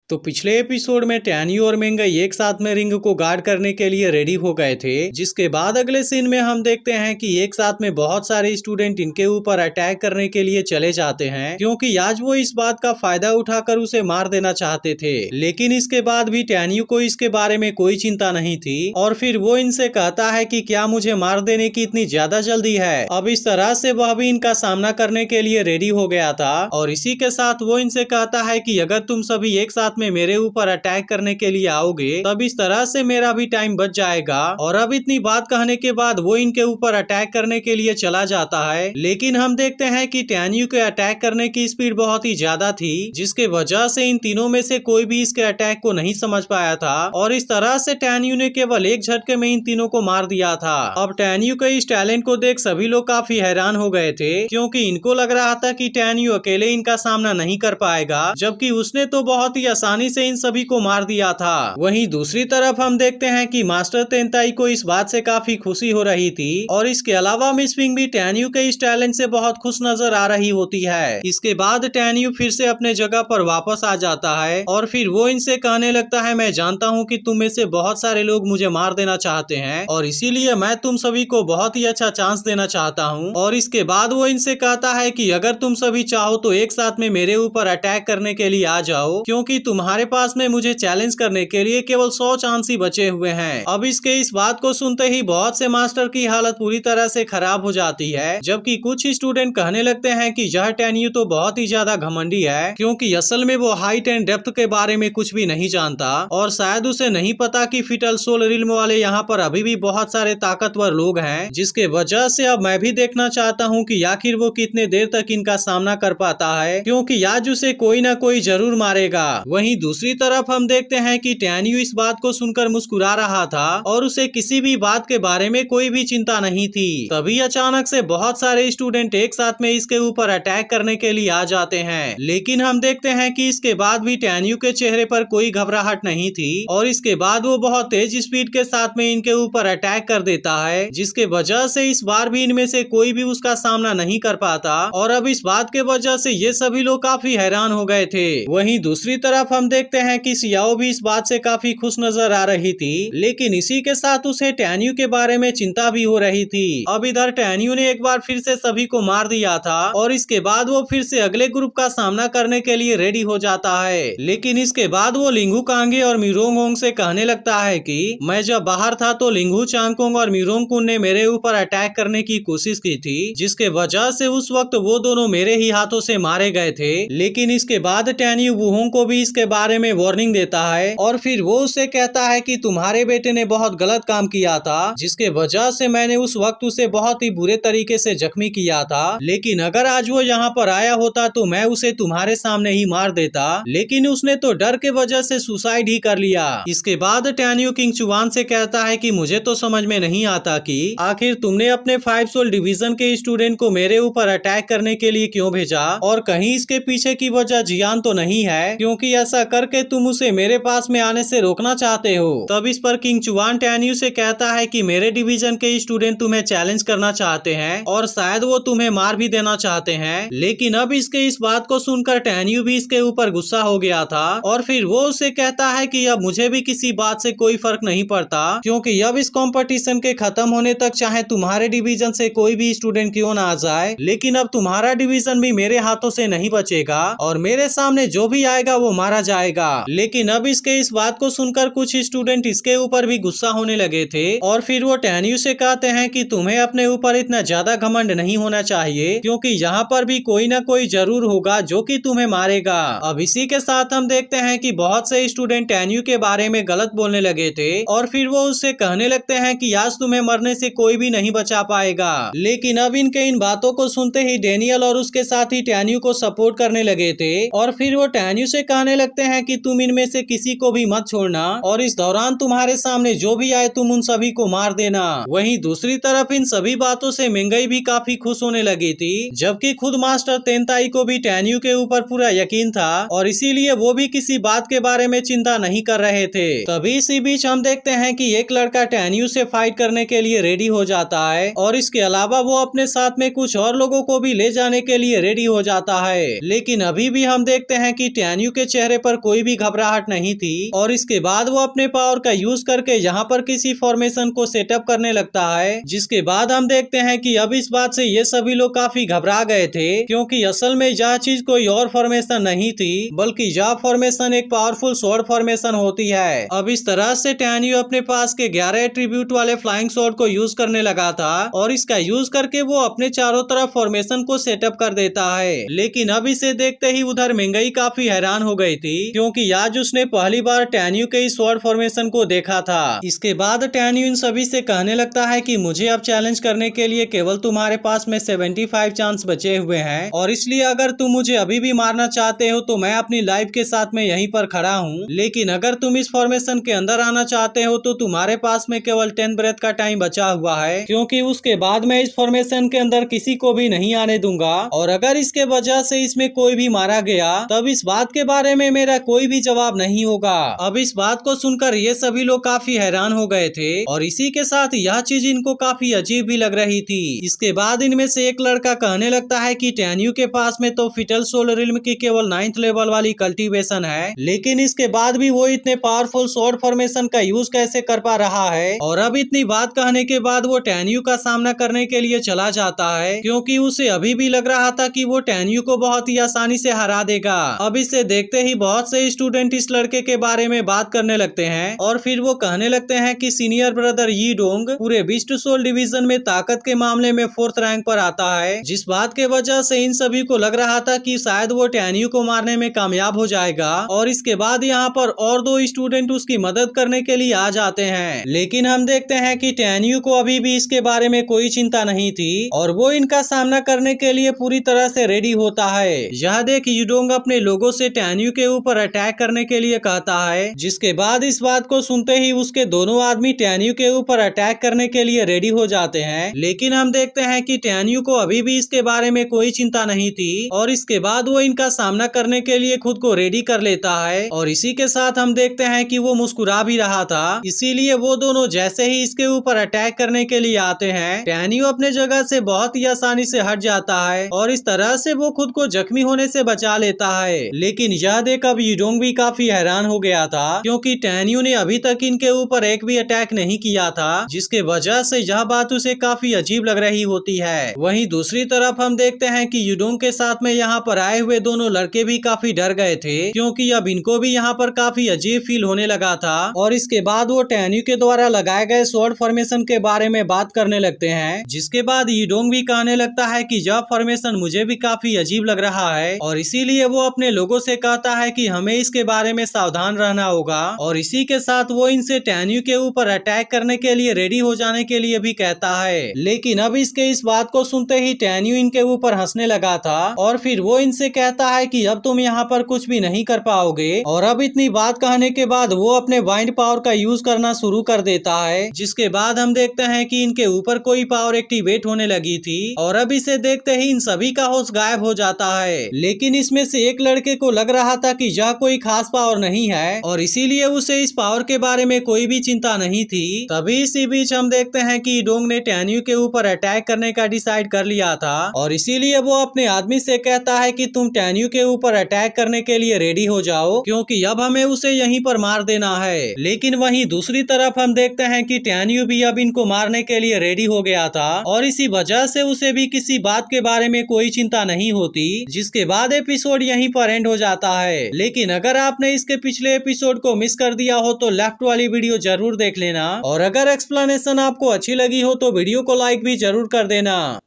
तो पिछले एपिसोड में टैन्यू और मेंगई एक साथ में रिंग को गार्ड करने के लिए रेडी हो गए थे, जिसके बाद अगले सीन में हम देखते हैं कि एक साथ में बहुत सारे स्टूडेंट इनके ऊपर अटैक करने के लिए चले जाते हैं, क्योंकि आज वो इस बात का फायदा उठाकर उसे मार देना चाहते थे। लेकिन इसके बाद भी टैन्यू को इसके बारे में कोई चिंता नहीं थी और फिर वो इनसे कहता है कि क्या मुझे मार देने की इतनी ज्यादा जल्दी है। अब इस तरह से वह भी इनका सामना करने के लिए रेडी हो गया था और इसी के साथ वो इनसे कहता है कि अगर तुम सभी एक साथ में मेरे ऊपर अटैक करने के लिए आओगे तब इस तरह से मेरा भी टाइम बच जाएगा। और अब इतनी बात कहने के बाद वो इनके ऊपर अटैक करने के लिए चला जाता है, लेकिन हम देखते हैं कि टैन्यू के अटैक करने की स्पीड बहुत ही ज्यादा थी, जिसके वजह से इन तीनों में से कोई भी इसके अटैक को नहीं समझ पाया था और इस तरह से टैन्यू ने केवल एक झटके में इन तीनों को मार दिया था। अब टैन्यू के इस टैलेंट को देख सभी लोग काफी हैरान हो गए थे, क्योंकि इनको लग रहा था कि टैन्यू अकेले इनका सामना नहीं कर पाएगा, जबकि उसने तो बहुत ही आसानी से इन सभी को मार दिया था। वहीं दूसरी तरफ हम देखते हैं कि मास्टर तेनताई को इस बात से काफी खुशी हो रही थी और इसके अलावा मिस विंग भी टैन्यू के इस टैलेंट से बहुत खुश नजर आ रही होती है। इसके बाद टैन्यू फिर से अपने जगह पर वापस आ जाता है और फिर वो इनसे कहने लगता है, मैं जानता हूँ कि तुम में से बहुत सारे लोग मुझे मार देना चाहते हैं और इसीलिए मैं तुम सभी को बहुत ही अच्छा चांस देना चाहता हूँ। और इसके बाद वो इनसे कहता है कि अगर तुम सभी चाहो तो एक साथ में मेरे ऊपर अटैक करने के लिए आ जाओ, क्योंकि तुम्हारे पास में मुझे चैलेंज करने के लिए केवल 100 चांस ही बचे हुए हैं। अब इसके इस बात को सुनते ही बहुत से मास्टर की हालत पूरी तरह से खराब हो जाती है, जबकि कुछ स्टूडेंट कहने लगते हैं कि यह टैन्यू तो बहुत ही ज्यादा घमंडी है, क्योंकि असल में वो हाइट एंड डेप्थ के बारे में कुछ भी नहीं जानता और शायद उसे नहीं पता कि फिटल सोल रिल्म वाले यहाँ पर अभी भी बहुत सारे ताकतवर लोग हैं, जिसके वजह से अब मैं भी देखना चाहता हूँ कि आखिर वो कितने देर तक इनका सामना कर पाता है, क्योंकि आज उसे कोई ना कोई जरूर मारेगा। वहीं दूसरी तरफ हम देखते हैं कि टैन्यू इस बात को सुनकर मुस्कुरा रहा था और उसे किसी भी बात के बारे में कोई भी चिंता नहीं थी। तभी अचानक से बहुत सारे स्टूडेंट एक साथ में इसके ऊपर अटैक करने के लिए आ जाते हैं, लेकिन हम देखते हैं कि इसके बाद भी टैन्यू के चेहरे पर कोई घबराहट नहीं थी और इसके बाद वो बहुत तेज स्पीड के साथ में इनके ऊपर अटैक कर देता है, जिसके वजह से इस बार भी इनमें से कोई भी उसका सामना नहीं कर पाता और अब इस बात के वजह से ये सभी लोग काफी हैरान हो गए थे। वहीं दूसरी तरफ हम देखते हैं कि सियाओ भी इस बात से काफी खुश नजर आ रही थी, लेकिन इसी के साथ उसे टैन्यू के बारे में चिंता भी हो रही थी। अब इधर टैन्यू ने एक बार फिर से सभी को मार दिया था और इसके बाद वो फिर से अगले ग्रुप का सामना करने के लिए रेडी हो जाता है, लेकिन इसके बाद वो लिंगू कांगे और मिरोंग होंग से कहने लगता है कि मैं जब बाहर था तो लिंगू चांगकोंग और मिरोंग कुन ने मेरे ऊपर अटैक करने की कोशिश की थी, जिसके वजह से उस वक्त वो दोनों मेरे ही हाथों से मारे गए थे। लेकिन इसके बाद टैन्यू वुहोंग को भी इसके बारे में वार्निंग देता है और फिर वो उसे कहता है कि तुम्हारे बेटे ने बहुत गलत काम किया था, जिसके वजह से मैंने उस वक्त उसे बहुत ही बुरे तरीके से जख्मी किया था, लेकिन अगर आज वो यहाँ पर आया होता तो मैं उसे तुम्हारे सामने ही मार देता, लेकिन उसने तो डर के वजह से सुसाइड ही कर लिया। इसके बाद टैन्यू किंग चुवान से कहता है कि मुझे तो समझ में नहीं आता कि आखिर तुमने अपने 5 सोल डिवीजन के स्टूडेंट को मेरे ऊपर अटैक करने के लिए क्यों भेजा और कहीं इसके पीछे की वजह जियान तो नहीं है, क्योंकि ऐसा करके तुम उसे मेरे पास में आने से रोकना चाहते हो। तब इस पर किंग चुवान टैन्यू से कहता है कि मेरे डिवीजन के स्टूडेंट तुम्हें चैलेंज करना चाहते हैं और शायद वो तुम्हें मार भी देना चाहते हैं, लेकिन अब इसके इस बात को सुनकर टैन्यू भी इसके ऊपर गुस्सा हो गया था और फिर वो उसे कहता है कि अब मुझे भी किसी बात से कोई फर्क नहीं पड़ता, क्योंकि अब इस कंपटीशन के खत्म होने तक चाहे तुम्हारे डिवीजन से कोई भी स्टूडेंट क्यों ना आ जाए, लेकिन अब तुम्हारा डिवीजन भी मेरे हाथों से नहीं बचेगा और मेरे सामने जो भी आएगा वो मारा जाएगा। लेकिन अब इसके इस बात को सुनकर कुछ स्टूडेंट इसके ऊपर भी गुस्सा होने लगे थे और फिर वो टैन्यू से कहते हैं कि तुम्हें अपने ऊपर इतना ज्यादा घमंड नहीं होना चाहिए, क्योंकि यहाँ पर भी कोई ना कोई जरूर होगा जो कि तुम्हें मारेगा। अब इसी के साथ हम देखते हैं कि बहुत से स्टूडेंट टैन्यू के बारे में गलत बोलने लगे थे और फिर वो उससे कहने लगते हैं कि आज तुम्हें मरने से कोई भी नहीं बचा पाएगा। लेकिन अब इनके इन बातों को सुनते ही डेनियल और उसके साथ ही टैन्यू को सपोर्ट करने लगे थे और फिर वो टैन्यू से कहने लगते हैं कि तुम इनमें से किसी को भी मत छोड़ना और इस दौरान तुम्हारे सामने जो भी आए तुम उन सभी को मार देना। वहीं दूसरी तरफ इन सभी बातों से मेंगई भी काफी खुश होने लगी थी, जबकि खुद मास्टर तेनताई को भी टैन्यू के ऊपर पूरा यकीन था और इसीलिए वो भी किसी बात के बारे में चिंता नहीं कर रहे थे। तभी इसी बीच हम देखते हैं कि एक लड़का टैन्यू से फाइट करने के लिए रेडी हो जाता है और इसके अलावा वो अपने साथ में कुछ और लोगों को भी ले जाने के लिए रेडी हो जाता है। लेकिन अभी भी हम देखते हैं कि टैन्यू के चेहरे पर कोई भी घबराहट नहीं थी और इसके बाद वो अपने पावर का यूज करके यहाँ पर किसी फॉर्मेशन को सेटअप करने लगता है। जिसके बाद हम देखते हैं कि अब इस बात से ये सभी लोग काफी घबरा गए थे, क्योंकि असल में यह चीज कोई और फॉर्मेशन नहीं थी बल्कि यह फॉर्मेशन एक पावरफुल स्वॉर्ड फॉर्मेशन होती है। अब इस तरह से टैन्यू अपने पास के 11 एट्रीब्यूट वाले फ्लाइंग स्वॉर्ड को यूज करने लगा था और इसका यूज करके वो अपने चारों तरफ फॉर्मेशन को सेटअप कर देता है। लेकिन अब इसे देखते ही उधर मिंगई काफी हैरान हो गई थी, क्योंकि आज उसने पहली बार टैन्यू के इस स्वॉर्ड फॉर्मेशन को देखा था। इसके बाद टैन्यू इन सभी से कहने लगता है कि मुझे अब चैलेंज करने के लिए केवल तुम्हारे पास में 75 चांस बचे हुए हैं और इसलिए अगर तुम मुझे अभी भी मारना चाहते हो तो मैं अपनी लाइफ के साथ में यहीं पर खड़ा हूँ, लेकिन अगर तुम इस फॉर्मेशन के अंदर आना चाहते हो तो तुम्हारे पास में केवल 10 ब्रेथ का टाइम बचा हुआ है, क्योंकि उसके बाद मैं इस फॉर्मेशन के अंदर किसी को भी नहीं आने दूंगा और अगर इसके वजह से इसमें कोई भी मारा गया तब इस बात के बारे में मेरा कोई भी जवाब नहीं होगा। अब इस बात को सुनकर ये सभी लोग काफी हैरान हो गए थे और इसी के साथ यह चीज इनको काफी अजीब भी लग रही थी। इसके बाद इनमें से एक लड़का कहने लगता है कि टैन्यू के पास में तो फिटल सोल रिल्म की केवल 9th लेवल वाली कल्टीवेशन है, लेकिन इसके बाद भी वो इतने पावरफुल स्वॉर्ड फॉर्मेशन का यूज कैसे कर पा रहा है। और अब इतनी बात कहने के बाद वो टैन्यू का सामना करने के लिए चला जाता है, क्योंकि उसे अभी भी लग रहा था कि वो टैन्यू को बहुत ही आसानी से हरा देगा। अब इसे देखते ही बहुत से स्टूडेंट इस लड़के के बारे में बात करने लगते हैं और फिर वो कहने लगते हैं कि सीनियर ब्रदर यी डोंग पूरे बीस्ट सोल डिवीजन में ताकत के मामले में 4th रैंक पर आता है, जिस बात के वजह से इन सभी को लग रहा था कि शायद वो टैन्यू को मारने में कामयाब हो जाएगा। और इसके बाद यहाँ पर और 2 स्टूडेंट उसकी मदद करने के लिए आ जाते हैं, लेकिन हम देखते हैं कि टैन्यू को अभी भी इसके बारे में कोई चिंता नहीं थी और वो इनका सामना करने के लिए पूरी तरह से रेडी होता है। यह देख यूडोंग अपने लोगों से टैन्यू के ऊपर अटैक करने के लिए कहता है, जिसके बाद इस बात को सुनते ही उसके दोनों आदमी टैन्यू के ऊपर अटैक करने के लिए रेडी हो जाते हैं। लेकिन हम देखते हैं कि टैन्यू को अभी भी इसके बारे में कोई चिंता नहीं थी और इसके बाद वो इनका सामना करने के लिए खुद को रेडी कर लेता है और इसी के साथ हम देखते हैं कि वो मुस्कुरा भी रहा था। इसीलिए वो दोनों जैसे ही इसके ऊपर अटैक करने के लिए आते हैं, टैन्यू अपने जगह से बहुत ही आसानी से हट जाता है और इस तरह से वो खुद को जख्मी होने से बचा लेता है। लेकिन यह देख अब यूडोंग भी काफी हैरान हो गया था, क्योंकि टैन्यू ने अभी तक इनके ऊपर एक भी अटैक नहीं किया था, जिसके वजह से यह बात उसे काफी अजीब लग रही होती है। वहीं दूसरी तरफ हम देखते हैं कि यूडोंग के साथ में यहाँ पर आए हुए दोनों लड़के भी काफी डर गए थे, क्योंकि अब इनको भी यहाँ पर काफी अजीब फील होने लगा था और इसके बाद वो टैन्यू के द्वारा लगाए गए स्वॉर्ड फॉर्मेशन के बारे में बात करने लगते हैं। जिसके बाद यूडोंग भी कहने लगता है कि यह फॉर्मेशन मुझे भी काफी अजीब लग रहा है और इसीलिए वो अपने लोगों से कहता है कि हमें इसके बारे में सावधान रहना होगा और इसी के साथ वो इनसे टैन्यू के ऊपर अटैक करने के लिए रेडी हो जाने के लिए भी कहता है। लेकिन अब इसके इस बात को सुनते ही टैन्यू इनके ऊपर हंसने लगा था और फिर वो इनसे कहता है कि अब तुम यहाँ पर कुछ भी नहीं कर पाओगे। और अब इतनी बात कहने के बाद वो अपने वाइंड पावर का यूज करना शुरू कर देता है, जिसके बाद हम देखते हैं कि इनके ऊपर कोई पावर एक्टिवेट होने लगी थी और अब इसे देखते ही इन सभी का होश गायब हो जाता है। लेकिन इसमें से एक लड़के को लग रहा था कि यह कोई खास पावर नहीं है और इसीलिए उसे इस पावर के बारे में कोई भी चिंता नहीं थी। तभी इसी बीच हम देखते हैं कि डोंग ने टैन्यू के ऊपर अटैक करने का डिसाइड कर लिया था और इसीलिए वो अपने आदमी से कहता है कि तुम टैन्यू के ऊपर अटैक करने के लिए रेडी हो जाओ, क्योंकि अब हमें उसे यहीं पर मार देना है। लेकिन वहीं दूसरी तरफ हम देखते हैं कि टैन्यू भी अब इनको मारने के लिए रेडी हो गया था और इसी वजह से उसे भी किसी बात के बारे में कोई चिंता नहीं होती, जिसके बाद एपिसोड यहीं पर एंड हो जाता है। लेकिन अगर आपने इसके पिछले एपिसोड को मिस कर दिया हो तो लेफ्ट वाली वीडियो जरूर देख लेना और अगर एक्सप्लेनेशन आपको अच्छी लगी हो तो वीडियो को लाइक भी जरूर कर देना।